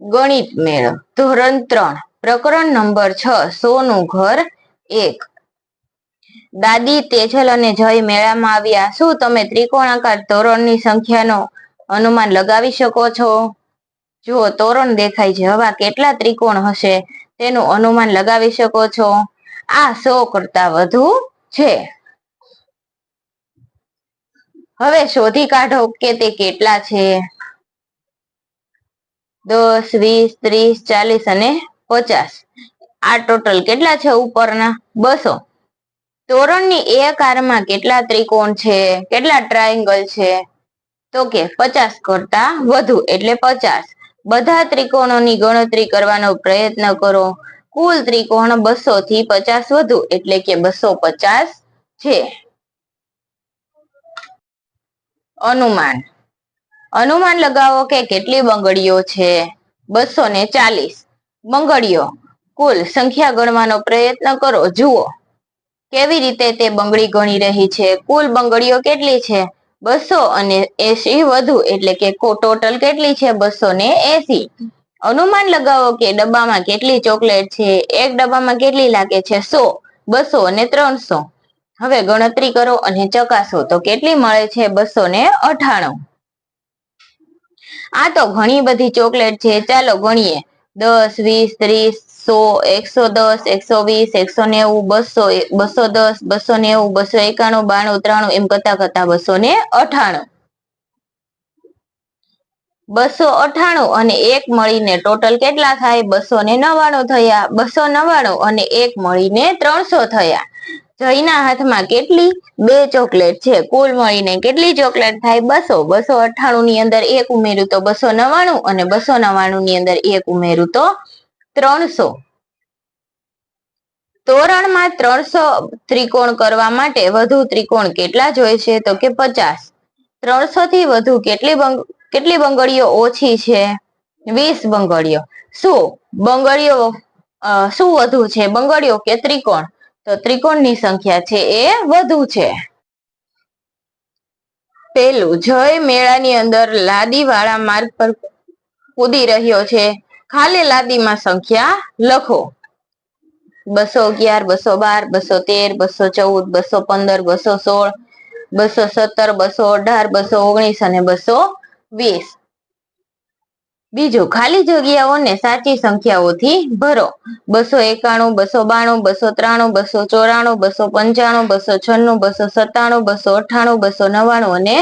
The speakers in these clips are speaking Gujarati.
ગણિત મેળો ધોરણ 3 પ્રકરણ નંબર 6 100 નું ઘર 1। દાદી, તેજલ અને જય મેળામાં આવ્યા। શું તમે ત્રિકોણાકાર તોરણની સંખ્યાનો અનુમાન લગાવી શકો છો? જુઓ, તોરણ દેખાય છે। હવે કેટલા ત્રિકોણ હશે તેનું અનુમાન લગાવી શકો છો? આ 100 કરતા વધુ છે। હવે શોધી કાઢો કે તે કેટલા છે। 10, 20, 30, 40 અને 50। આ ટોટલ કેટલા છે ઉપરના? 200। તોરણની એક આરમાં કેટલા ત્રિકોણ છે? કેટલા ટ્રાયેંગલ છે? તો કે 50 કરતા વધુ એટલે 50। બધા ત્રિકોણોની ગણતરી કરવાનો પ્રયત્ન કરો। કુલ ત્રિકોણ 200 થી 50 વધુ એટલે કે 250 છે। અનુમાન લગાવો કે કેટલી બંગડીઓ છે? 240 બંગડીઓ। કુલ સંખ્યા ગણવાનો પ્રયત્ન કરો। જુઓ કેવી રીતે તે બંગડી ગણી રહી છે। કુલ બંગડીઓ કેટલી છે? 280 વધુ એટલે કે ટોટલ કેટલી છે? 280। અનુમાન લગાવો કે ડબ્બામાં કેટલી ચોકલેટ છે? એક ડબ્બામાં કેટલી લાગે છે? 100, 200 અને 300। હવે ગણતરી કરો અને ચકાસો તો કેટલી મળે છે? 298। આ તો ઘણી બધી ચોકલેટ છે, ચાલો ગણીએ। 10, 20, 30, 100, 110, 120, 190, 200, 210, 290, 291, 92, 93 એમ કરતા 298। 298 અને 1 મળીને ટોટલ કેટલા થાય? 299 થયા। 299 અને 1 મળીને 300 થયા। જયના હાથમાં કેટલી? 2 ચોકલેટ છે। કુલ મળીને કેટલી ચોકલેટ થાય? 200। 298 ની અંદર 1 ઉમેર્યું તો 299 અને 299 ની અંદર 1 ઉમેર્યું તો 300। તોરણમાં 300 ત્રિકોણ કરવા માટે વધુ ત્રિકોણ કેટલા જોઈશે? તો કે 50। 300 થી વધુ કેટલી બંગડીઓ ઓછી છે? 20 બંગડીઓ। શું વધુ છે, બંગડીઓ કે ત્રિકોણ? તો ત્રિકોણની સંખ્યા છે એ વધુ છે। પેલું, જય મેળાની અંદર લાદી વાળા માર્ગ પર કૂદી રહ્યો છે। ખાલી લાદીમાં સંખ્યા લખો। 211, 212, 213, 214, 215, 216, 217, 218, 219 અને 220। બીજું, ખાલી જગ્યાઓને સાચી સંખ્યાઓથી ભરો। 291, 292, 293, 294, 295, 296, 297, 298 અને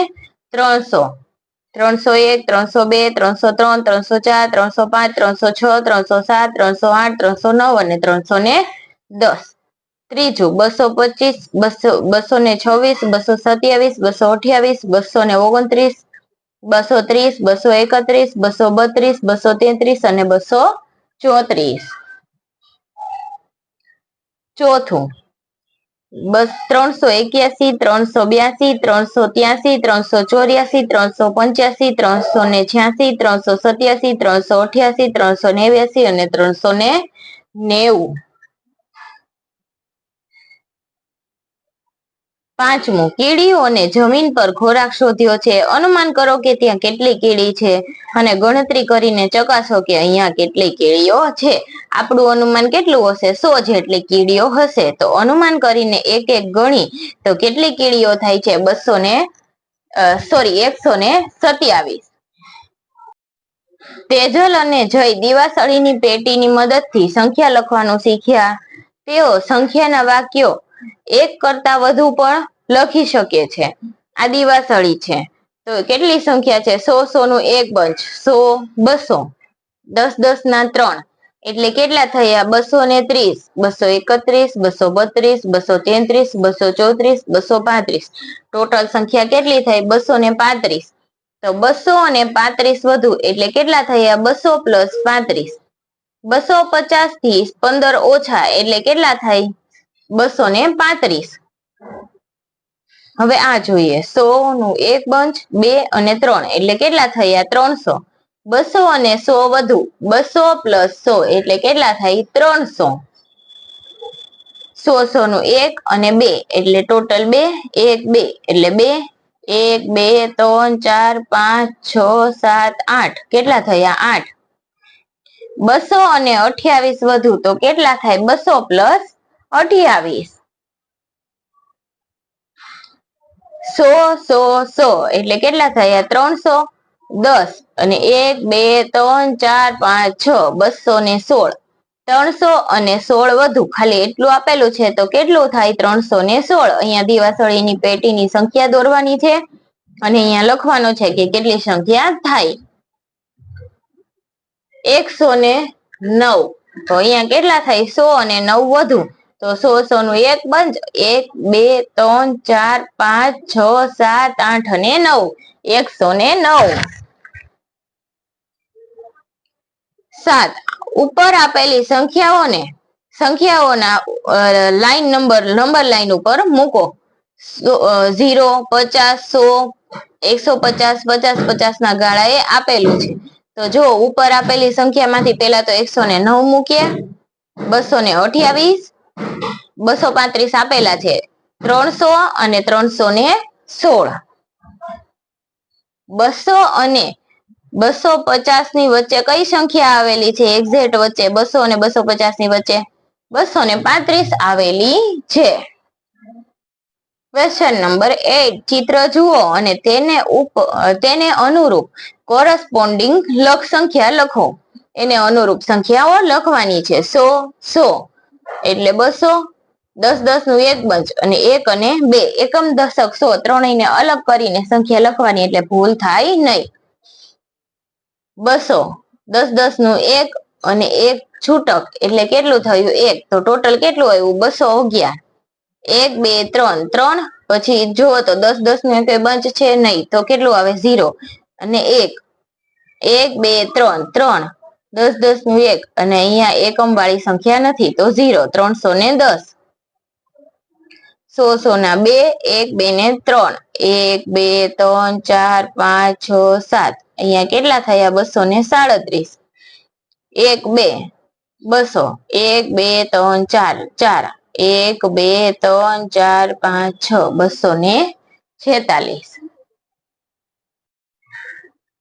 300। 301, 302, 303, 304, 305, 306, 307, 308, 309 અને 310। ત્રીજું, 225, 226, 227, 228, 229, 230, 231, 232, 233 અને 234। ચોથું, 381, 382, 383, 384, 385, 386, 387, 388, 389 અને 390। પાંચમું, કીડીઓને જમીન પર ખોરાક શોધ્યો છે। અનુમાન કરો કે ત્યાં કેટલી કીડી છે અને ગણતરી કરીને ચકાસો કે અહીંયા કેટલી કીડીઓ છે। આપણું અનુમાન કેટલું હશે? 100 જેટલી કીડીઓ હશે। તો અનુમાન કરીને એક એક ગણી તો કેટલી કીડીઓ થાય છે? 127। તેજલ અને જય દિવાસળીની પેટીની મદદથી સંખ્યા લખવાનું શીખ્યા। તેઓ સંખ્યાના વાક્યો એક કરતા વધુ પણ લખી શકે છે। આ દિવાસળી છે તો કેટલી સંખ્યા છે? 100, 100 નું એક બંચ 100, 200, 10, 10 ના 3 એટલે કેટલા થયા? 230, 231, 232, 233, 234, 235। ટોટલ સંખ્યા કેટલી થઈ? 235। તો 235 વધુ એટલે કેટલા થયા? 200 પ્લસ 35। 250 થી 15 ઓછા એટલે કેટલા થાય? 235। હવે આ જોઈએ, 100 નું એક બંચ 2 અને 3 એટલે કેટલા થયા? 300। 200 અને 100 વધુ 200 પ્લસ 100 એટલે કેટલા થાય? 300। 100, 100 નું 1 અને 2 એટલે ટોટલ 2, 1, 2 એટલે 2, 1, 2, 3, 4, 5, 6, 7, 8 કેટલા થયા? 8। 200 અને 28 વધુ તો કેટલા થાય? 200 પ્લસ 28. 100 એટલે કેટલા થયા? 310 અને 1 2 3 4 5 6 216. 300 અને 16 વધુ ખાલી એટલું આપેલું છે તો કેટલું થાય? 316. અહીંયા દિવાસળીની પેટીની સંખ્યા દોરવાની છે અને અહીંયા લખવાનું છે કે કેટલી સંખ્યા થાય. 109. તો અહીંયા કેટલા થાય? 100 અને 9 વધુ તો 100 નું એક બંધ. 1 2 3 4 5 6 7 8 અને 9. 109. 7. ઉપર આપેલી સંખ્યાઓના નંબર લાઈન ઉપર મૂકો. 0 50 100 150 50 50 ના ગાળાએ આપેલું છે. તો જો ઉપર આપેલી સંખ્યામાંથી પેલા તો 109 મૂકીએ, 228, 235 આપેલા છે, 300 અને 316. 200 અને 250 ની વચ્ચે કઈ સંખ્યા આવેલી છે? એક્ઝેક્ટ વચ્ચે 200 અને 250 ની વચ્ચે 235 આવેલી છે. Question number 8. ચિત્ર જુઓ અને તેને અનુરૂપ કોરસ્પોન્ડિંગ સંખ્યા લખો. એને અનુરૂપ સંખ્યાઓ લખવાની છે. 100 100 એટલે 200. 10 10 નું એક બંચ અને 1 અને 2 એકમ દશક 100 ત્રણેયને અલગ કરીને સંખ્યા લખવાની એટલે ભૂલ થાય નહીં. 200 10 10 નું એક અને એક છૂટક એટલે કેટલું થયું? 1. તો ટોટલ કેટલું આવ્યું? 211. 1 2 3 3 પછી જુઓ તો 10 10 નું એક બંચ છે નહીં તો કેટલું આવે? 0 અને 1 1 2 3 3 10 10 નું એક અને અહીંયા એકમ વાળી સંખ્યા નથી તો 0. 310. 100 100 ના 2 1 2 ને 3 1 2 3 4 5 6 7 અહીંયા કેટલા થયા? 237. 1 2 200 1 2 3 4 4 1 2 3 4 5 6 246.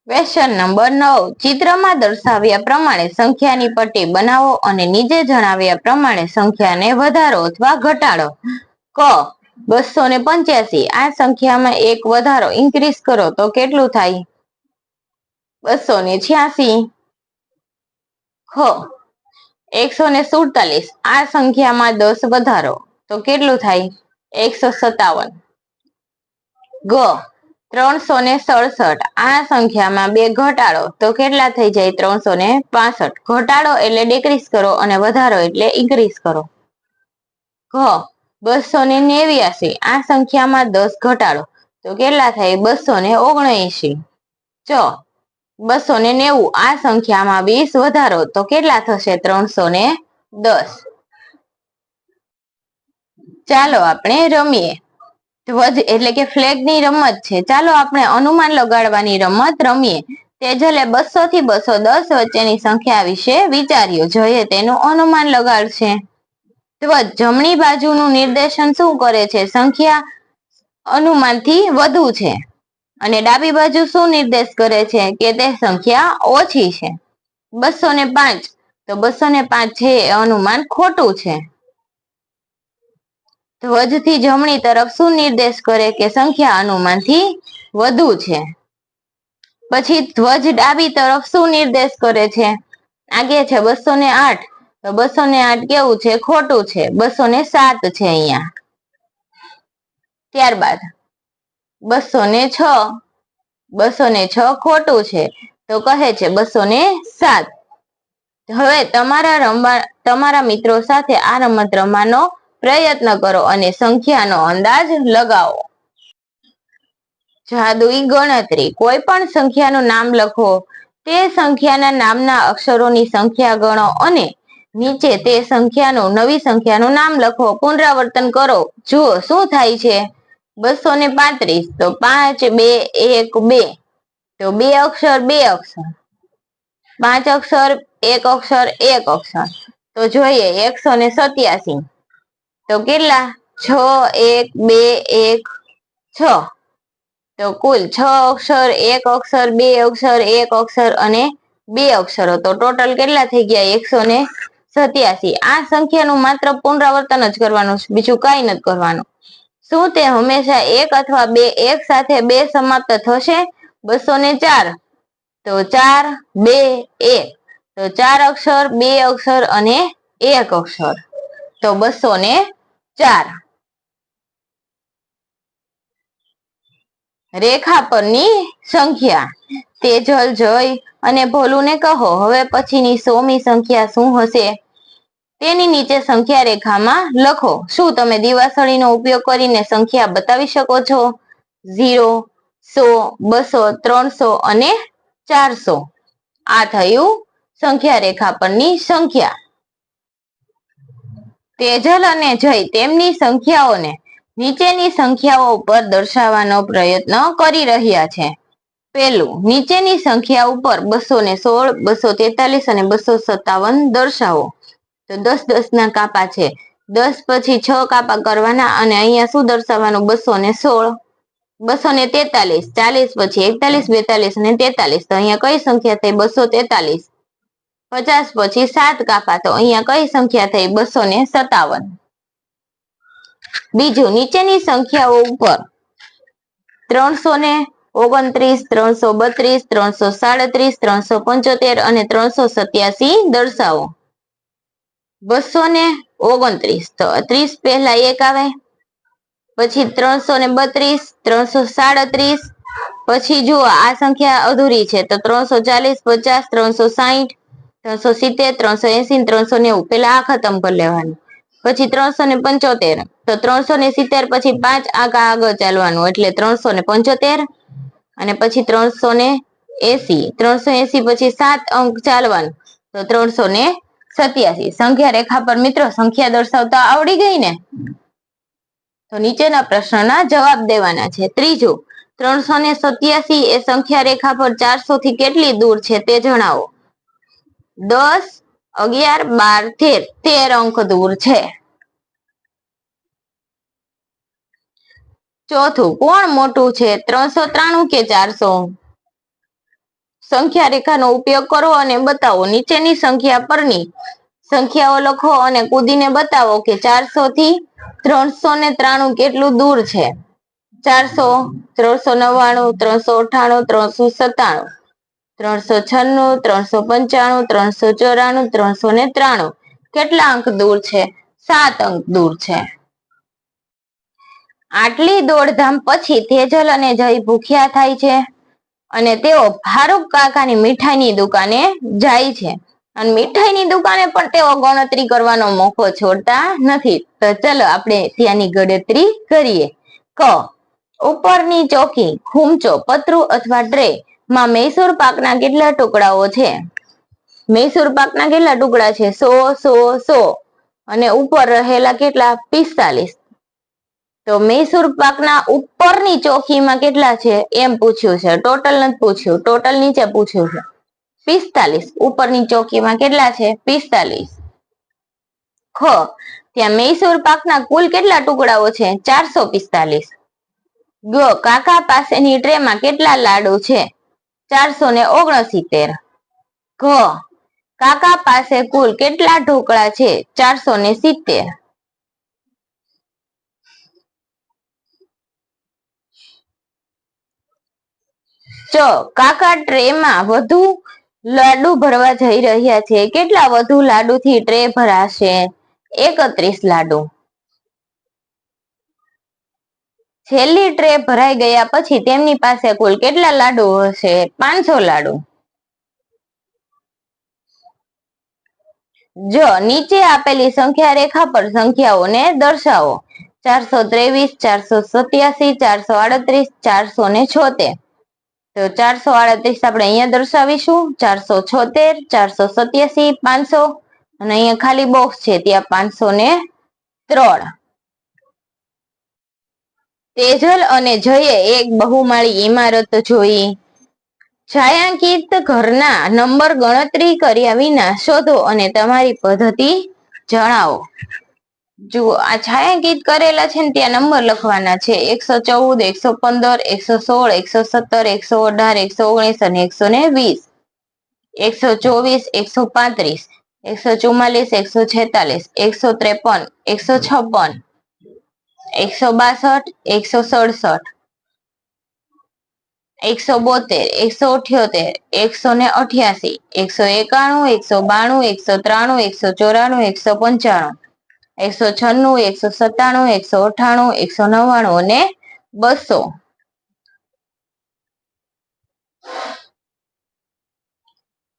Question number 9. ચિત્રમાં દર્શાવ્યા પ્રમાણે સંખ્યાની પટ્ટી બનાવો અને નીચે જણાવ્યા પ્રમાણે સંખ્યાને વધારો અથવા ઘટાડો. ક 285. આ સંખ્યામાં એક વધારો ઇન્ક્રીઝ કરો તો કેટલું થાય? 286. ખ 147. આ સંખ્યામાં 10 વધારો તો કેટલું થાય? 157. ગ 367. આ સંખ્યામાં 2 ઘટાડો તો કેટલા થઈ જાય? 365. ઘટાડો એટલે ડિક્રીઝ કરો અને વધારો એટલે ઇન્ક્રીઝ કરો. ઘ 289. આ સંખ્યામાં 10 ઘટાડો તો કેટલા થાય? 279. ચ 290. આ સંખ્યામાં 20 વધારો તો કેટલા થશે? 310. ચાલો આપણે રમીએ. ધ્વજ એટલે કે ફ્લેગ ની રમત છે. ચાલો આપણે અનુમાન લગાડવાની રમત રમીએ. તેજલે 200 થી 210 વચ્ચેની સંખ્યા વિશે વિચાર્યું. જયે તેનું અનુમાન લગાડશે. ધ્વજ જમણી બાજુનું નિર્દેશન શું કરે છે? સંખ્યા અનુમાનથી વધુ છે. અને ડાબી બાજુ શું નિર્દેશ કરે છે? કે તે સંખ્યા ઓછી છે. 205. તો 205 છે એ અનુમાન ખોટું છે. ધ્વજથી જમણી તરફ શું નિર્દેશ કરે? કે સંખ્યા અનુમાનથી વધુ છે. પછી ધ્વજ ડાબી તરફ શું નિર્દેશ કરે છે? આગે છે 208. તો 208 કેવું છે? ખોટું છે. 207 છે અહીંયા. ત્યારબાદ 206. 206 ખોટું છે તો કહે છે 207. હવે તમારા મિત્રો સાથે આ રમત રમવાનો પ્રયત્ન કરો અને સંખ્યાનો અંદાજ લગાવો. જાદુઈ ગણતરી. કોઈ પણ સંખ્યાનું નામ લખો. તે સંખ્યાના નામના અક્ષરોની સંખ્યા ગણો અને નીચે તે નવી સંખ્યાનું નામ લખો. પુનરાવર્તન કરો. જુઓ શું થાય છે. 235. તો 5 2 1 2 તો 2 અક્ષર 2 અક્ષર. 5 અક્ષર 1 અક્ષર 1 અક્ષર. તો જોઈએ 187. તો કેટલા? 6 1 2 1 6. તો કુલ 6 અક્ષર 1 અક્ષર 2 અક્ષર 1 અક્ષર અને 2 અક્ષરો, તો ટોટલ કેટલા થઈ ગયા? 187. આ સંખ્યાનું માત્ર પુનરાવર્તન જ કરવાનું છે, બીજું કઈ નથી કરવાનું. શું તે હંમેશા 1 અથવા 2 એક સાથે 2 સમાપ્ત થશે? 204. તો 4, 2, 1. તો 4 અક્ષર, 2 અક્ષર અને 1 અક્ષર, તો 204. રેખા પરની સંખ્યા. તેજલ, જય અને ભોલુને કહો, હવે પછીની 100મી સંખ્યા શું હશે? તેની નીચે સંખ્યા રેખામાં લખો. શું તમે દિવાસળીનો ઉપયોગ કરીને સંખ્યા બતાવી શકો છો? 0, 100, 200, 300 અને 400. આ થયું સંખ્યા રેખા પરની સંખ્યા. તેજલ અને જય તેમની સંખ્યાઓને નીચેની સંખ્યાઓ ઉપર દર્શાવવાનો પ્રયત્ન કરી રહ્યા છે. પહેલું, નીચેની સંખ્યા ઉપર 216, 243 અને 257 દર્શાવો. તો 10 10 ના કાપા છે. 10 પછી 6 કાપા કરવાના અને અહીંયા શું દર્શાવવાનું? 216, 243, 40 પછી 41, 42 અને 43. તો અહીંયા કઈ સંખ્યા થઈ? 243. 50 પછી 7 કાપા, તો અહીંયા કઈ સંખ્યા થઈ? 257. બીજું, નીચેની સંખ્યાઓ ઉપર 329, 332, 337, 375 અને 387 દર્શાવો. 229, તો 30 પહેલા 1 આવે, પછી 332, 337, પછી જુઓ આ સંખ્યા અધૂરી છે, તો 340, 50, 360, 370, 380, 390 પેલા આ ખતમ કરી લેવાનું. પછી 375, તો 370 પછી 5 આગળ ચાલવાનું, એટલે 375 અને પછી 380, 380 પછી 7 અંક ચાલવાનું, તો 387. સંખ્યા રેખા પર મિત્રો સંખ્યા દર્શાવતા આવડી ગઈ ને? તો નીચેના પ્રશ્નના જવાબ દેવાના છે. ત્રીજું, 387 એ સંખ્યા રેખા પર 400 થી કેટલી દૂર છે તે જણાવો. 10, 11, 12, 13 અંક દૂર છે. ચોથું, કોણ મોટું છે, 393 કે 400? સંખ્યા રેખાનો ઉપયોગ કરો અને બતાવો. નીચેની સંખ્યા પરની સંખ્યાઓ લખો અને કૂદીને બતાવો કે 400 થી 393 કેટલું દૂર છે. 400, 399, 398, 397, 396, 395, 394, 393 કેટલા અંક દૂર છે? 7 અંક દૂર છે. આટલી દોડધામ પછી તેજલ અને જય ભૂખ્યા થાય છે અને તેઓ ફારૂક કાકાની મીઠાઈની દુકાને જાય છે. અને મીઠાઈની દુકાને પણ તેઓ ગણતરી કરવાનો મોકો છોડતા નથી. તો ચલો આપણે ત્યાંની ગણતરી કરીએ. ક, ઉપરની ચોકી, ખૂમચો, પતરું અથવા ટ્રે માં મૈસૂર પાકના કેટલા ટુકડાઓ છે? મૈસૂર પાકના કેટલા ટુકડા છે? 100, 100, 100 અને ઉપર રહેલા કેટલા? 45. તો મૈસૂર પાકના ઉપરની ચોકીમાં કેટલા છે એમ પૂછ્યું છે, ટોટલ નથી પૂછ્યું, ટોટલ નીચે પૂછ્યું છે. 45. ઉપરની ચોકીમાં કેટલા છે? 45. ખ, ત્યાં મૈસૂર પાકના કુલ કેટલા ટુકડાઓ છે? 445. ગ, કાકા પાસેની ટ્રેમાં કેટલા લાડુ છે? 469. ઘ, કાકા પાસે કુલ કેટલા ઢોકળા છે? 470. ચ, કાકા ટ્રેમાં વધુ લાડુ ભરવા જઈ રહ્યા છે. કેટલા વધુ લાડુથી ટ્રે ભરાશે? 31 લાડુ. છેલ્લી ટ્રે ભરાઈ ગયા પછી તેમની પાસે કુલ કેટલા લાડુ હશે? 500 લાડુ. જ, નીચે આપેલી સંખ્યા રેખા પર સંખ્યાઓને દર્શાવો. 423, 487, 438, 476. તો 438 આપણે અહીંયા દર્શાવીશું, 476, 487, 500 અને અહીંયા ખાલી બોક્સ છે ત્યાં 503. તેજલ અને જયે એક બહુમાળી ઇમારત જોઈ. છાયાંકિત ઘરના નંબર ગણતરી કર્યા વિના શોધો અને તમારી પદ્ધતિ જણાવો. જુઓ, આ છાયાંકિત કરેલા છે ને ત્યાં નંબર લખવાના છે. 114, 115, 116, 117, 118, 119 અને 120. 124, 135, 144, 146, 153, 156, 162, 167, 172, 178, 188, 191, 192, 193, 194, 195, 196, 197, 198, 199 અને 200.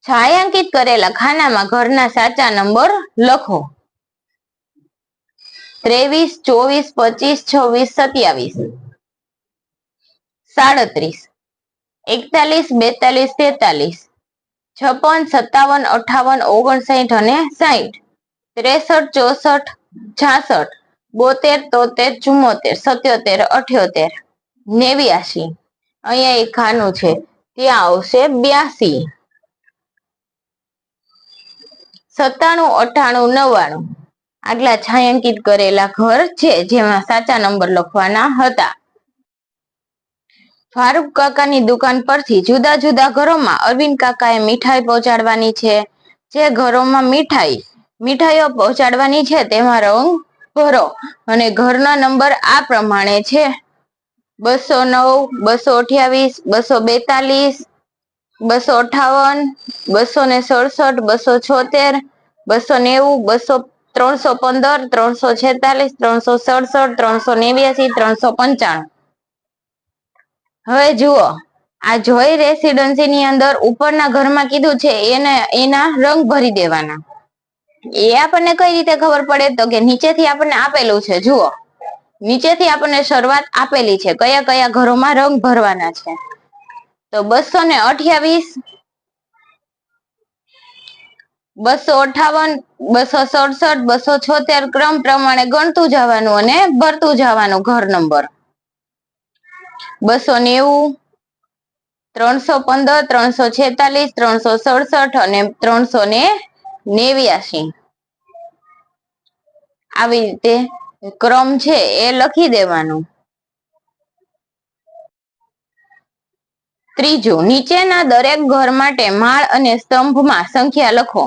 છાयांકિત કરેલા ખાનામાં ઘરના સાચા નંબર લખો. 23, 24, 25, 26, 27, 41, 42, 43, 56, 57, 58, 59 અને 60, 63, 64, 66, 72, 73, 74, 77, 89. અહીંયા એક ખાનું છે, ત્યાં આવશે 82. 97, 98, 99 આટલા છાयांકિત કરેલા ઘર છે જેમાં સાચા નંબર લખવાના હતા. ફારૂક કાકાની દુકાન પરથી જુદા જુદા ઘરોમાં અરવિંદ કાકાએ મીઠાઈ પહોંચાડવાની છે. જે ઘરોમાં મીઠાઈઓ પહોંચાડવાની છે તેમાં રંગ ભરો અને ઘરના નંબર આ પ્રમાણે છે: 209, 228, 242, 258, 267, 276, 290, 315, 346, 367, 389, 395. હવે જુઓ, આ જોય રેસીડન્સીની અંદર ઉપરના ઘરમાં કીધું છે એના રંગ ભરી દેવાના. એ આપણને કઈ રીતે ખબર પડે? તો કે નીચેથી આપણને આપેલું છે. જુઓ, નીચેથી આપણને શરૂઆત આપેલી છે કયા કયા ઘરોમાં રંગ ભરવાના છે. તો 228, 258, 267, 276 ક્રમ પ્રમાણે ગણતું જવાનું અને ભરતું જવાનું ઘર નંબર. 290, 315, 346, 367 અને 389. આવી રીતે ક્રમ છે એ લખી દેવાનું. ત્રીજું, નીચેના દરેક ઘર માટે માળ અને સ્તંભમાં સંખ્યા લખો.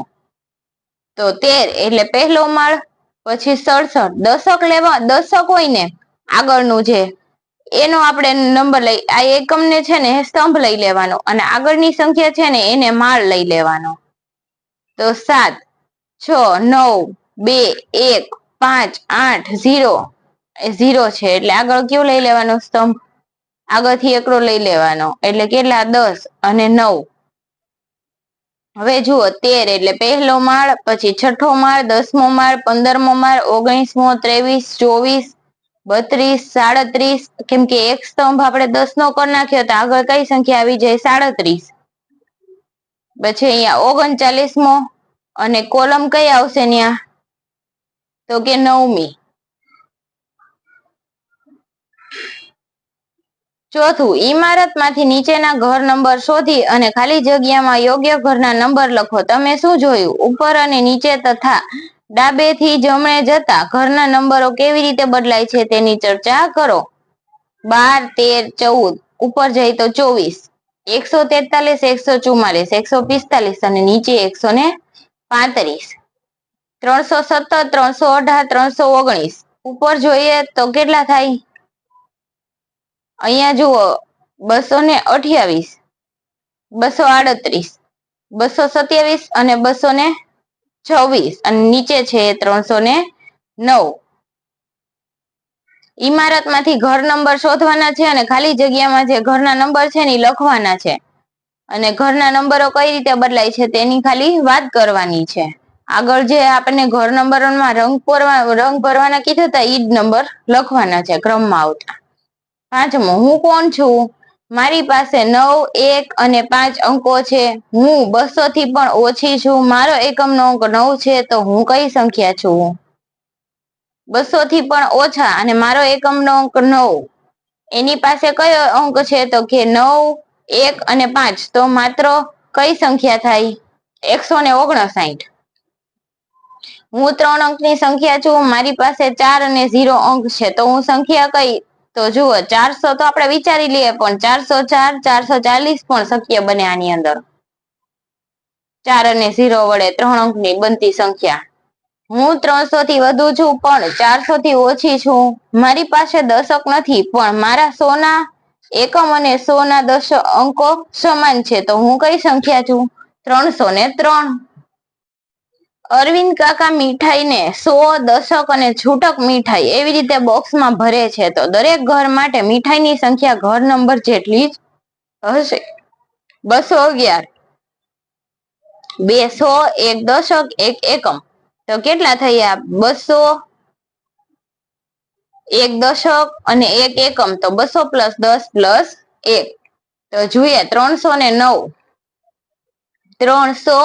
તો 13 એટલે પહેલો માળ, પછી 67, દશક હોય ને આગળનું છે એનો આપણે નંબર લઈ, આ એકમ ને છે ને સ્તંભ લઈ લેવાનો અને આગળની સંખ્યા છે ને એને માળ લઈ લેવાનો. તો 7, 6, 9, 2, 1, 5, 8, 0 છે એટલે આગળ કયું લઈ લેવાનું? સ્તંભ. આગળથી એકડો લઈ લેવાનો એટલે કેટલા? 10 અને 9. હવે જુઓ, 13 એટલે પહેલો માળ, પછી છઠ્ઠો માળ, 10મો માળ, 15મો માળ, 19મો, 23, 24, 32, 37, કેમ કે એક સ્તંભ આપણે 10 નો કરી નાખ્યો તો આગળ કઈ સંખ્યા આવી જાય? 37. પછી અહીંયા 39મો અને કોલમ કઈ આવશે ત્યાં? તો કે 9મી. ચોથું, ઇમારતમાંથી નીચેના ઘર નંબર શોધી અને ખાલી જગ્યામાં યોગ્ય ઘરના નંબર લખો. તમે શું જોયું? ઉપર અને નીચે તથા ડાબેથી જમણે જતા ઘરના નંબરો કેવી રીતે બદલાય છે તેની ચર્ચા કરો. 12, 13, 14, ઉપર જાય તો 24, 143, 144, 145 અને નીચે 135, 317, 318, 319. ઉપર જોઈએ તો કેટલા થાય? અહીંયા જુઓ, 228, 238, 227 અને 226 અને નીચે છે 309. ઇમારતમાંથી ઘર નંબર શોધવાના છે અને ખાલી જગ્યામાં જે ઘરના નંબર છે ને લખવાના છે અને ઘરના નંબરો કઈ રીતે બદલાય છે તેની ખાલી વાત કરવાની છે. આગળ જે આપણને ઘર નંબરોમાં રંગ ભરવાના કીધા હતા ઈ જ નંબર લખવાના છે ક્રમમાં આવતા. 5મો, હું કોણ છું? મારી પાસે 9, 1 અને 5 અંકો છે. હું 200 થી પણ ઓછી છું. મારો એકમનો અંક 9 છે તો હું કઈ સંખ્યા છું? 200 થી પણ ઓછા અને મારો એકમનો અંક 9. એની પાસે કયો અંક છે? તો કે 9, 1 અને 5. તો માત્ર કઈ સંખ્યા થાય? 159. હું 3 અંકની સંખ્યા છું. મારી પાસે 4 અને 0 અંક છે તો હું સંખ્યા કઈ? તો જુઓ, 400 તો આપણે વિચારી લઈએ પણ 404, 440 પણ શક્ય બને આની અંદર. 4 અને 0 વડે 3 અંકની બનતી સંખ્યા. હું 300 થી વધુ છું પણ 400 થી ઓછી છું. મારી પાસે દશક નથી પણ મારા 100 ના એકમ અને 100 ના દશક અંકો સમાન છે તો હું કઈ સંખ્યા છું? 303. અરવિંદ કાકા મીઠાઈને 100, દશક અને છૂટક મીઠાઈ એવી રીતે બોક્સમાં ભરે છે તો દરેક ઘર માટે મીઠાઈની સંખ્યા ઘર નંબર જેટલી જ હશે. 211. 200, 1 દશક, 1 એકમ તો કેટલા થયા? 200, 1 દશક અને 1 એકમ તો 200 + 10 + 1 તો જોઈએ 309. 300,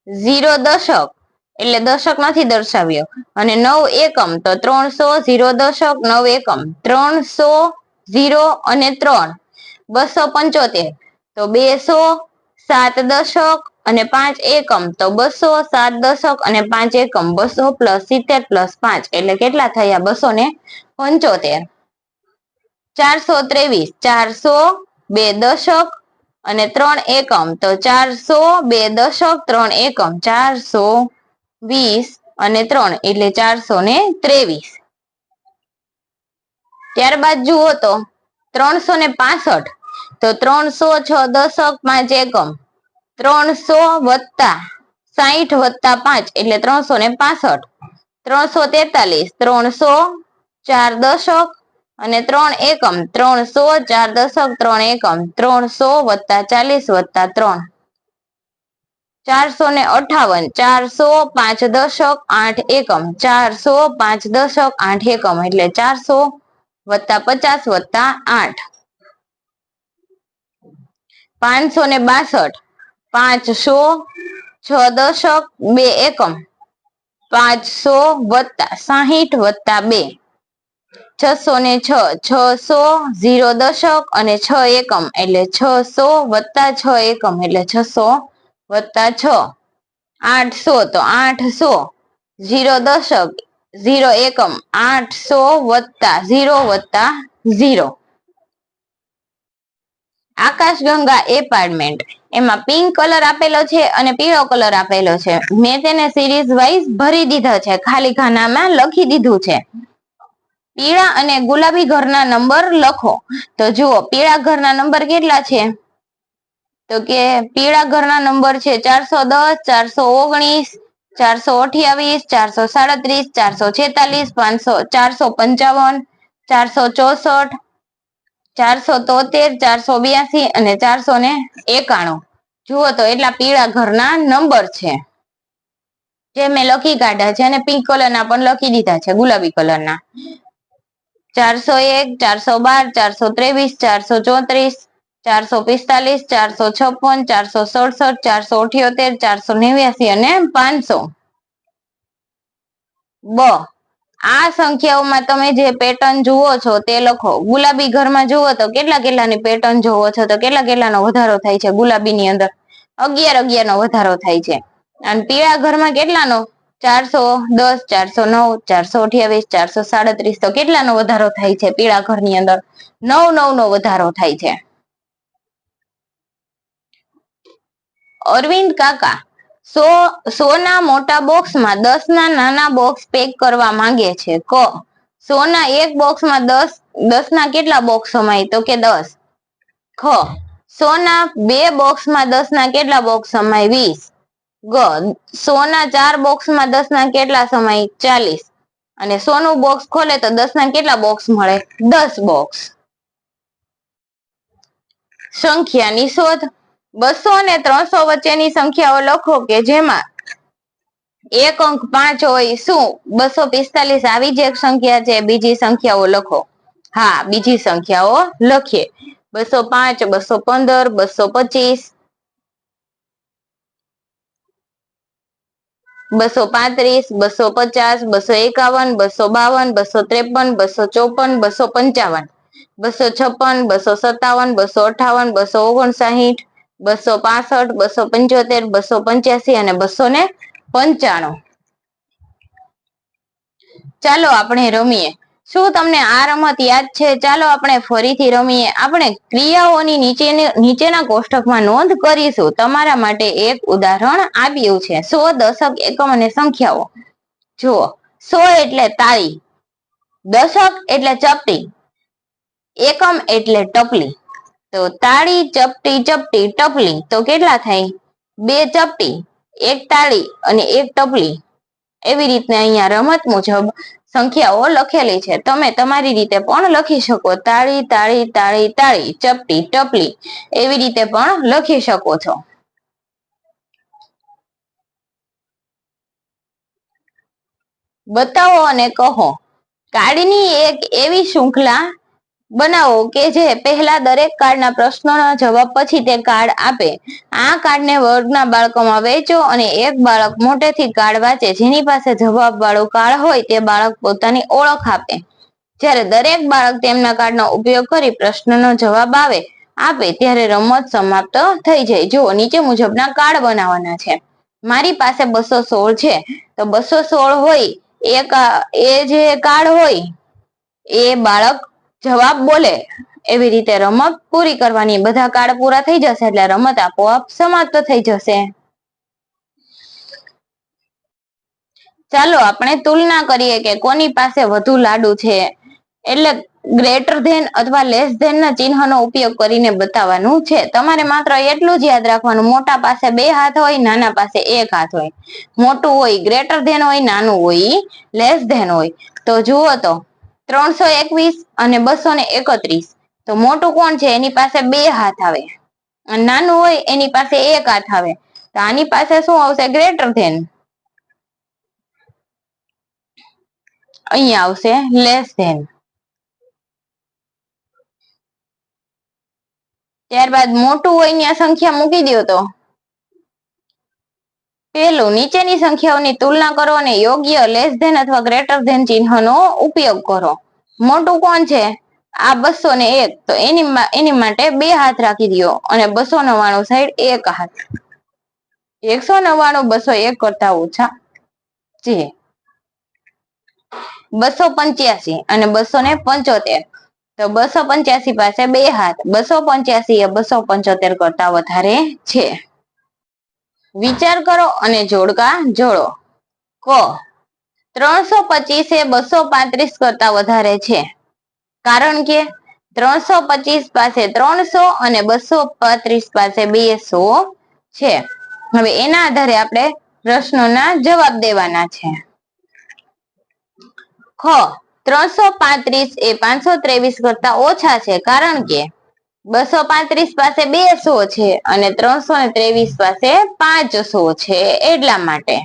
0 દશક એટલે દશક નથી દર્શાવ્યો અને 9 એકમ તો 300, 0 દશક, 9 એકમ 300, 0 અને 3 275 તો 200, 7 દશક અને 5 એકમ તો 200, 7 દશક અને 5 એકમ 200 + 70 + 5 એટલે કેટલા થયા? 275. 423. 400, 2 દશક અને 3 એકમ તો 400, 2 દશક, 3 એકમ 420 અને 3 એટલે 423. ત્યારબાદ જુઓ તો 365 તો 300, 6 દશક, 5 એકમ 300 + 60 + 5 એટલે 365. 343. 300, 4 દશક અને 3 એકમ 300, 4 દશક, 3 એકમ 300 + 40 + 3 458. 400, 5 દશક, 8 એકમ 400, 5 દશક, 8 એકમ એટલે 400 + 50 + 8 562. 500, 6 દશક, 2 એકમ 500 + 60 + 2 606. 600, 0 દશક અને 6 એકમ એટલે 600 + 6 એકમ એટલે 600 + 6 800 તો 800, 0 દશક, 0 એકમ 800 + 0 + 0 આકાશગંગા એપાર્ટમેન્ટ એમાં પિંક કલર આપેલો છે અને પીળો કલર આપેલો છે. મેં તેને સિરીઝ વાઇઝ ભરી દીધા છે, ખાલી ખાનામાં લખી દીધું છે. પીળા અને ગુલાબી ઘરના નંબર લખો તો જુઓ પીળા ઘરના નંબર કેટલા છે તો કે પીળા ઘરના નંબર છે 410, 419, 428, 437, 446, 500, 455, 464, 473, 482 અને 491. જુઓ તો એટલા પીળા ઘરના નંબર છે જે મેં લખી કાઢ્યા છે અને પિંક કલરના પણ લખી દીધા છે, ગુલાબી કલરના 401, 412, 423, 434, 445, 456, 467, 478, 489 અને 500. આ સંખ્યાઓમાં તમે જે પેટર્ન જુઓ છો તે લખો. ગુલાબી ઘરમાં જુઓ તો કેટલા કેટલાની પેટર્ન જુઓ છો તો કેટલા કેટલાનો વધારો થાય છે? ગુલાબીની અંદર 11 11 નો વધારો થાય છે. અને પીળા ઘરમાં કેટલાનો? 410, 409, 428, 437 તો કેટલાનો વધારો થાય છે? પીળા ઘરની અંદર 9 9 નો વધારો થાય છે. અરવિંદ કાકા 100 ના મોટા બોક્સમાં 10 ના નાના બોક્સ પેક કરવા માંગે છે. 100 ના એક બોક્સમાં 10 ના કેટલા બોક્સ સમાય તો કે 10. 100 ના બે બોક્સમાં 10 ના કેટલા બોક્સ સમાય? 20. 100 ના 4 બોક્સમાં 10 ના કેટલા સમાય? 40. અને 100 નું બોક્સ ખોલે તો 10 ના કેટલા બોક્સ મળે? 10 બોક્સ. સંખ્યાની શોધ. 200 અને 300 વચ્ચેની સંખ્યાઓ લખો કે જેમાં એક અંક 5 હોય. શું 245 આવી જ એક સંખ્યા છે? બીજી સંખ્યાઓ લખો. હા, બીજી સંખ્યાઓ લખીએ. 205, 215, 225, 235, 250, 251, 252, 253, 254, 255, 256, 257, 258, 259, 265, 275, 285 અને 295. ચાલો આપણે રમીએ. શું તમને આ રમત યાદ છે? ચાલો આપણે ફરીથી રમીએ. આપણે ક્રિયાઓની નીચેના કોષ્ટકમાં નોંધ કરીશું. તમારા માટે એક ઉદાહરણ આપ્યું છે. 100, દશક, એકમ અને સંખ્યાઓ. જુઓ, 100 એટલે તાળી, દશક એટલે ચપટી, એકમ એટલે ટપલી. તો તાળી, ચપટી, ચપટી, ટપલી તો કેટલા થાય? 2 ચપટી, 1 તાળી અને 1 ટપલી. એવી રીતે અહીંયા રમત મુજબ સંખ્યાઓ લખેલી છે. તમે તમારી રીતે પણ લખી શકો. તાળી, તાળી, તાળી, તાળી, ચપટી, ટપલી એવી રીતે પણ લખી શકો છો. બતાવો અને કહો. કાર્ડની એક એવી શૃંખલા બનાવો કે જે પહેલા દરેક કાર્ડના પ્રશ્નોના જવાબ પછી તે કાર્ડ આપે. આ કાર્ડને વર્ગના બાળકોમાં વહેંચો અને એક બાળક મોટેથી કાર્ડ વાંચે. જેની પાસે જવાબ વાળું કાર્ડ હોય તે બાળક પોતાની ઓળખ આપે. જ્યારે દરેક બાળક તેમના કાર્ડનો ઉપયોગ કરી પ્રશ્નનો જવાબ આપે ત્યારે રમત સમાપ્ત થઈ જાય. જુઓ, નીચે મુજબના કાર્ડ બનાવવાના છે. મારી પાસે 216 છે, તો 216 હોય એ જે કાર્ડ હોય એ બાળક જવાબ બોલે એવી રીતે રમત પૂરી કરવાની. બધા કાર્ડ પૂરા થઈ જશે એટલે રમત આપોઆપ સમાપ્ત થઈ જશે. ચાલો આપણે તુલના કરીએ કે કોની પાસે વધુ લાડુ છે. એટલે ગ્રેટર ધેન અથવા લેસ ધેન ના ચિહ્નનો ઉપયોગ કરીને બતાવવાનું છે. તમારે માત્ર એટલું જ યાદ રાખવાનું, મોટા પાસે 2 હાથ હોય, નાના પાસે 1 હાથ હોય. મોટું હોય ગ્રેટર ધેન હોય, નાનું હોય લેસ ધેન હોય. તો જુઓ તો 321 અને 231. તો મોટું કોણ છે? એની પાસે 2 હાથ આવે. અને નાનું હોય એની પાસે 1 હાથ આવે. તો આની પાસે શું આવશે? Greater than. અહીંયા આવશે લેસ ધેન. ત્યારબાદ મોટું હોય ત્યાં સંખ્યા મૂકી દો. તો પેલું, નીચેની સંખ્યાઓની તુલના કરો અને યોગ્ય લેસ ધેન અથવા ગ્રેટર ધેન ચિહ્નનો ઉપયોગ કરો. મોટું કોણ છે? આ 201. તો એની માટે 2 હાથ રાખી દો અને 299 સાઈડ 1 હાથ. 199 201 કરતા ઓછા છે. 285 અને 275. તો 285 પાસે 2 હાથ. 285 એ 275 કરતા વધારે છે. વિચાર કરો અને જોડકા જોડો. ક 325 એ 235 કરતા વધારે છે. કારણ કે 325 પાસે 300 અને 235 પાસે 200 છે. હવે એના આધારે આપણે પ્રશ્નોના જવાબ દેવાના છે. ખ 335 એ 523 કરતા ઓછા છે. કારણ કે 235 પાસે 200 છે અને 323 પાસે 500 છે. એટલા માટે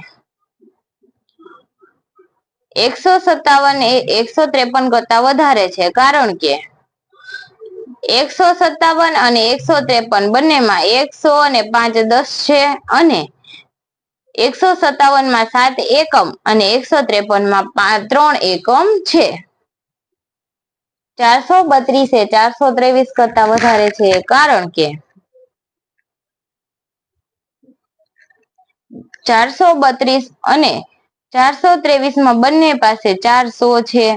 157 એ 153 કરતા વધારે છે. કારણ કે 157 અને 153 બંનેમાં 100 અને 5 10 છે અને 157 માં 7 એકમ અને 153 માં 3 એકમ છે. 432 એ 423 કરતા વધારે છે. કારણ કે 432 અને 423 માં બંને પાસે 400 છે.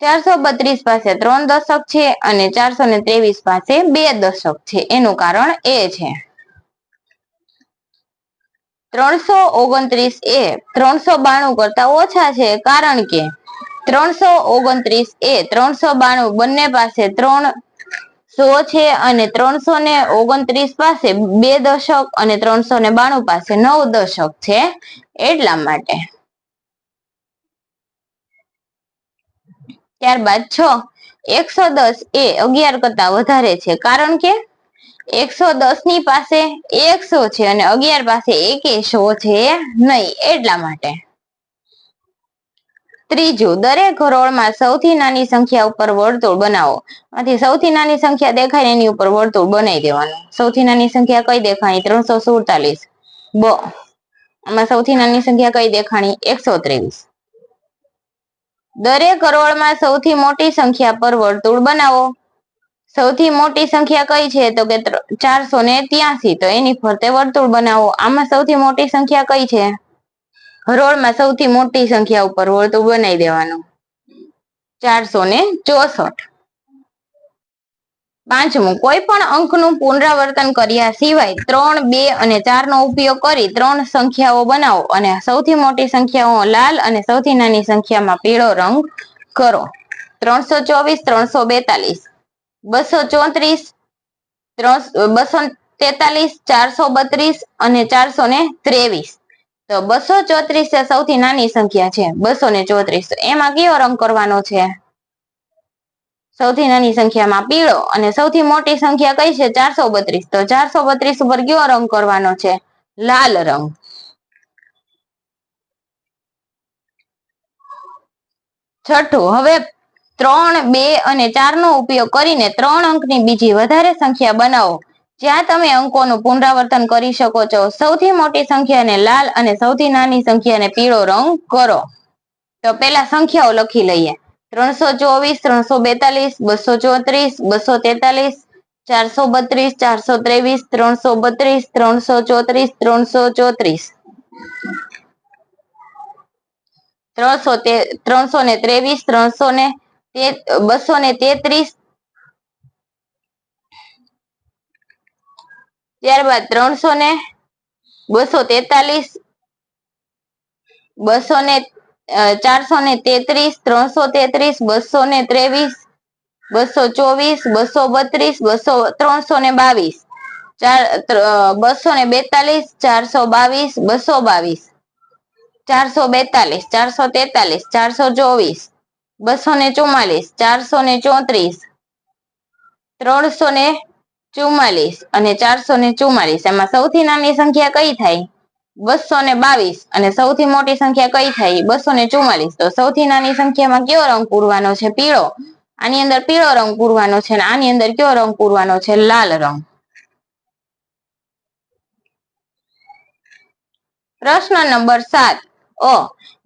432 પાસે 3 દશક છે અને 423 પાસે 2 દશક છે. એનું કારણ એ છે. 329 એ 392 કરતા ઓછા છે. કારણ કે 329 એ 392 બંને પાસે 300 છે અને 329 પાસે 2 દશક અને 392 પાસે 9 દશક છે. એટલા માટે. ત્યારબાદ 6 110 એ 11 કરતા વધારે છે. કારણ કે 110 ની પાસે 100 છે અને 11 પાસે 100 છે નહીં. એટલા માટે. ત્રીજું, દરેક હરોળમાં સૌથી નાની સંખ્યા ઉપર વર્તુળ બનાવો. આથી સૌથી નાની સંખ્યા દેખાય એની ઉપર વર્તુળ બનાવી દેવાનું. સૌથી નાની સંખ્યા કઈ દેખાણી? 347. બ આમાં સૌથી નાની સંખ્યા કઈ દેખાણી? 123. દરેક હરોળમાં સૌથી મોટી સંખ્યા પર વર્તુળ બનાવો. સૌથી મોટી સંખ્યા કઈ છે? તો કે 483. તો એની ફરતે વર્તુળ બનાવો. આમાં સૌથી મોટી સંખ્યા કઈ છે? હરોળમાં સૌથી મોટી સંખ્યા ઉપર વર્તુળ બનાવી દેવાનું. 464. પાંચમું, કોઈ પણ અંકનું પુનરાવર્તન કર્યા સિવાય 3, 2 અને 4 નો ઉપયોગ કરી 3 સંખ્યાઓ બનાવો અને સૌથી મોટી સંખ્યાઓ લાલ અને સૌથી નાની સંખ્યામાં પીળો રંગ કરો. 324, 342, 234, 243, 432 અને 423. તો 234 એ સૌથી નાની સંખ્યા છે. 234 એમાં કયો રંગ કરવાનો છે? સૌથી નાની સંખ્યામાં પીળો. અને સૌથી મોટી સંખ્યા કઈ છે? 432. તો 432 ઉપર કયો રંગ કરવાનો છે? લાલ રંગ. છઠ્ઠું, હવે 3, 2 અને 4 નો ઉપયોગ કરીને 3 અંકની બીજી વધારે સંખ્યા બનાવો જ્યાં તમે અંકોનું પુનરાવર્તન કરી શકો છો. સૌથી મોટી સંખ્યાને લાલ અને સૌથી નાની સંખ્યાને પીળો રંગ કરો. તો પેલા સંખ્યાઓ લખી લઈએ. 324, 342, 234, 243, 432, 423, 332, 334, 323, 233, ત્યારબાદ 243, 433, 333, 223, 224, 232, 322, 242, 422, 222, 442, 443, 424, 244, 434, 344 અને 444. એમાં સૌથી નાની સંખ્યા કઈ થાય? 222. અને સૌથી મોટી સંખ્યા કઈ થાય? 244. તો સૌથી નાની સંખ્યામાં કયો રંગ પૂરવાનો છે? પીળો. આની અંદર પીળો રંગ પૂરવાનો છે અને આની અંદર કયો રંગ પૂરવાનો છે? લાલ રંગ. પ્રશ્ન નંબર 7.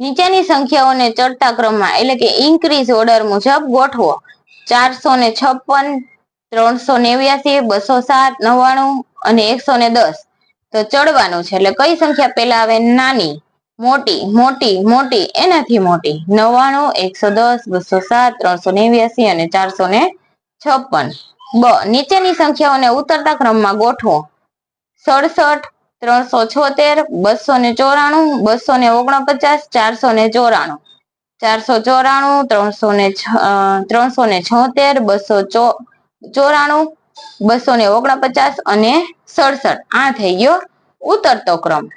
નીચેની સંખ્યાઓને ચડતા ક્રમમાં એટલે કે ઇન્ક્રીઝ ઓર્ડર મુજબ ગોઠવો. 456, 389, 207, 99 અને 110. તો ચડવાનું છે એટલે કઈ સંખ્યા પેલા આવે? નાની. મોટી, મોટી, મોટી, એનાથી મોટી. 99, 110, 207, 389 અને 456. નીચેની સંખ્યાઓને ઉતરતા ક્રમમાં ગોઠવો. 67, 376, 294, 249, 494, 494, 376, 294, 249 અને 67. આ થઈ ગયો ઉતરતો ક્રમ.